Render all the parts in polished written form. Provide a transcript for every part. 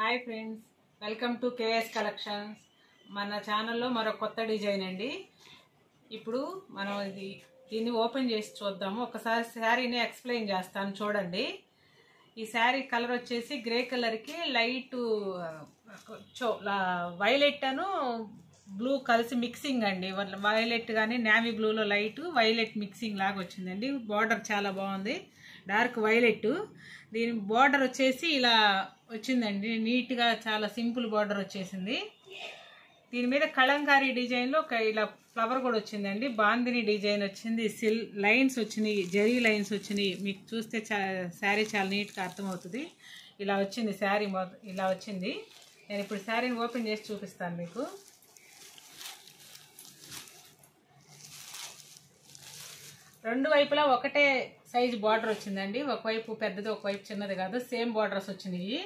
Hi friends, welcome to KS collections. మన ఛానల్లో మరో కొత్త డిజైన్ అండి. ఇప్పుడు మనం దీన్ని ఓపెన్ చేసి చూద్దాము. ఒకసారి శారీని ఎక్స్ప్లెయిన్ చేస్తాను చూడండి. ఈ శారీ కలర్ వచ్చేసి గ్రే కలర్కి లైట్ వైలెట్ అను బ్లూ కలిసి మిక్సింగ్ అండి. వైలెట్ కానీ నేవీ బ్లూలో లైట్ వైలెట్ మిక్సింగ్ లాగా వచ్చిందండి. బార్డర్ చాలా బాగుంది, డార్క్ వైలెట్. దీని బార్డర్ వచ్చేసి ఇలా వచ్చిందండి, నీట్గా చాలా సింపుల్ బార్డర్ వచ్చేసింది. దీని మీద కలంకారీ డిజైన్లో ఇలా ఫ్లవర్ కూడా వచ్చిందండి. బాందిని డిజైన్ వచ్చింది, లైన్స్ వచ్చినాయి, జరీ లైన్స్ వచ్చినాయి. మీకు చూస్తే శారీ చాలా నీట్గా అర్థమవుతుంది. ఇలా వచ్చింది శారీ, ఇలా వచ్చింది. నేను ఇప్పుడు శారీని ఓపెన్ చేసి చూపిస్తాను మీకు. రెండు వైపులా ఒకటే సైజు బార్డర్ వచ్చిందండి. ఒకవైపు పెద్దది, ఒకవైపు చిన్నది కాదు, సేమ్ బార్డర్స్ వచ్చినాయి.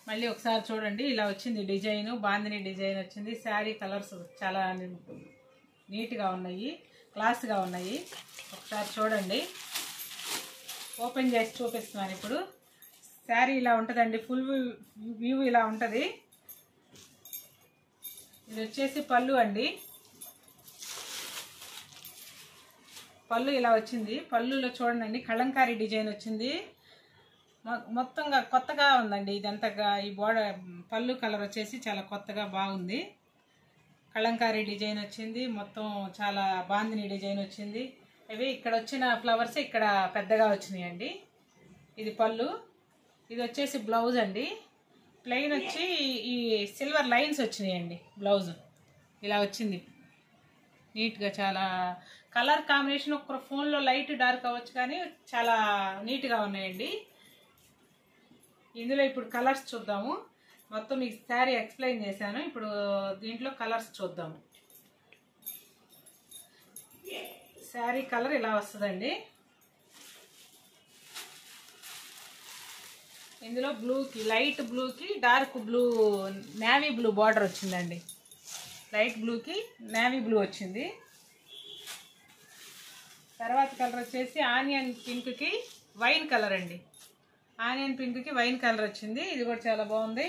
మళ్ళీ ఒకసారి చూడండి, ఇలా వచ్చింది డిజైన్, బాందిని డిజైన్ వచ్చింది. శారీ కలర్స్ చాలా నీట్గా ఉన్నాయి, క్లాస్గా ఉన్నాయి. ఒకసారి చూడండి, ఓపెన్ చేసి చూపిస్తున్నాను ఇప్పుడు. శారీ ఇలా ఉంటుందండి, ఫుల్ వ్యూ ఇలా ఉంటుంది. ఇది వచ్చేసి పళ్ళు అండి. పళ్ళు ఇలా వచ్చింది. పళ్ళులో చూడండి, కలంకారీ డిజైన్ వచ్చింది. మొత్తంగా కొత్తగా ఉందండి ఇదంతగా. ఈ బోర్డర్ పళ్ళు కలర్ వచ్చేసి చాలా కొత్తగా బాగుంది. కలంకారీ డిజైన్ వచ్చింది, మొత్తం చాలా బాందిని డిజైన్ వచ్చింది. ఇవి ఇక్కడ వచ్చిన ఫ్లవర్స్ ఇక్కడ పెద్దగా వచ్చినాయండి. ఇది పళ్ళు. ఇది వచ్చేసి బ్లౌజ్ అండి. ప్లెయిన్ వచ్చి ఈ సిల్వర్ లైన్స్ వచ్చినాయండి. బ్లౌజ్ ఇలా వచ్చింది నీట్గా. చాలా కలర్ కాంబినేషన్ ఒక ఫోన్లో లైట్ డార్క్ అవ్వచ్చు, కానీ చాలా నీట్గా ఉన్నాయండి. ఇందులో ఇప్పుడు కలర్స్ చూద్దాము. మొత్తం మీకు శారీ ఎక్స్ప్లెయిన్ చేశాను, ఇప్పుడు దీంట్లో కలర్స్ చూద్దాము. శారీ కలర్ ఇలా వస్తుందండి. ఇందులో బ్లూకి, లైట్ బ్లూకి dark blue, navy blue border వచ్చిందండి. లైట్ బ్లూకి నేవీ బ్లూ వచ్చింది. తర్వాత కలర్ వచ్చేసి ఆనియన్ పింక్కి వైన్ కలర్ అండి. ఆనియన్ పింక్కి వైన్ కలర్ వచ్చింది. ఇది కూడా చాలా బాగుంది.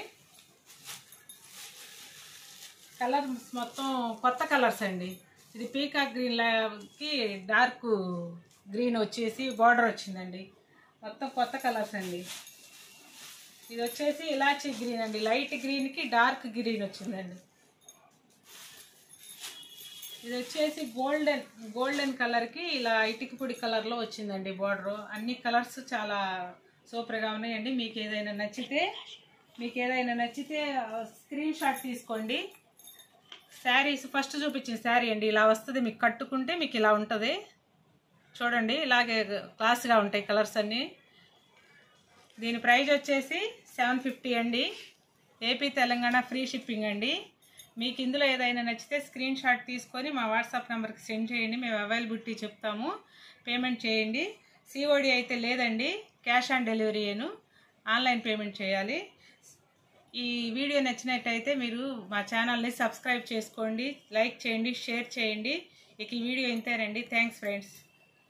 కలర్ మొత్తం కొత్త కలర్స్ అండి. ఇది పీకాక్ గ్రీన్కి డార్క్ గ్రీన్ వచ్చేసి బార్డర్ వచ్చిందండి. మొత్తం కొత్త కలర్స్ అండి. ఇది వచ్చేసి ఇలాచీ గ్రీన్ అండి. లైట్ గ్రీన్కి డార్క్ గ్రీన్ వచ్చిందండి. ఇది వచ్చేసి గోల్డెన్ కలర్కి ఇలా ఇటుక పొడి కలర్లో వచ్చిందండి బార్డర్. అన్ని కలర్స్ చాలా సూపర్గా ఉన్నాయండి. మీకు ఏదైనా నచ్చితే స్క్రీన్ షాట్ తీసుకోండి. శారీస్ ఫస్ట్ చూపించిన శారీ అండి, ఇలా వస్తుంది. మీకు కట్టుకుంటే మీకు ఇలా ఉంటుంది చూడండి. ఇలాగే క్లాస్గా ఉంటాయి కలర్స్ అన్నీ. దీని ప్రైస్ వచ్చేసి 750 అండి. ఏపీ తెలంగాణ ఫ్రీ షిప్పింగ్ అండి. మీకు ఇందులో ఏదైనా నచ్చితే స్క్రీన్ షాట్ తీసుకొని మా వాట్సాప్ నెంబర్కి సెండ్ చేయండి. మేము అవైలబిలిటీ చెప్తాము, పేమెంట్ చేయండి. సిఓడి అయితే లేదండి, cash on delivery online payment చేయాలి. ఈ వీడియో నచ్చినట్టయితే మీరు మా ఛానల్ని సబ్స్క్రైబ్ చేసుకోండి, లైక్ చేయండి, షేర్ చేయండి. ఇక ఈ వీడియో ఇంతేనండి. Thanks friends.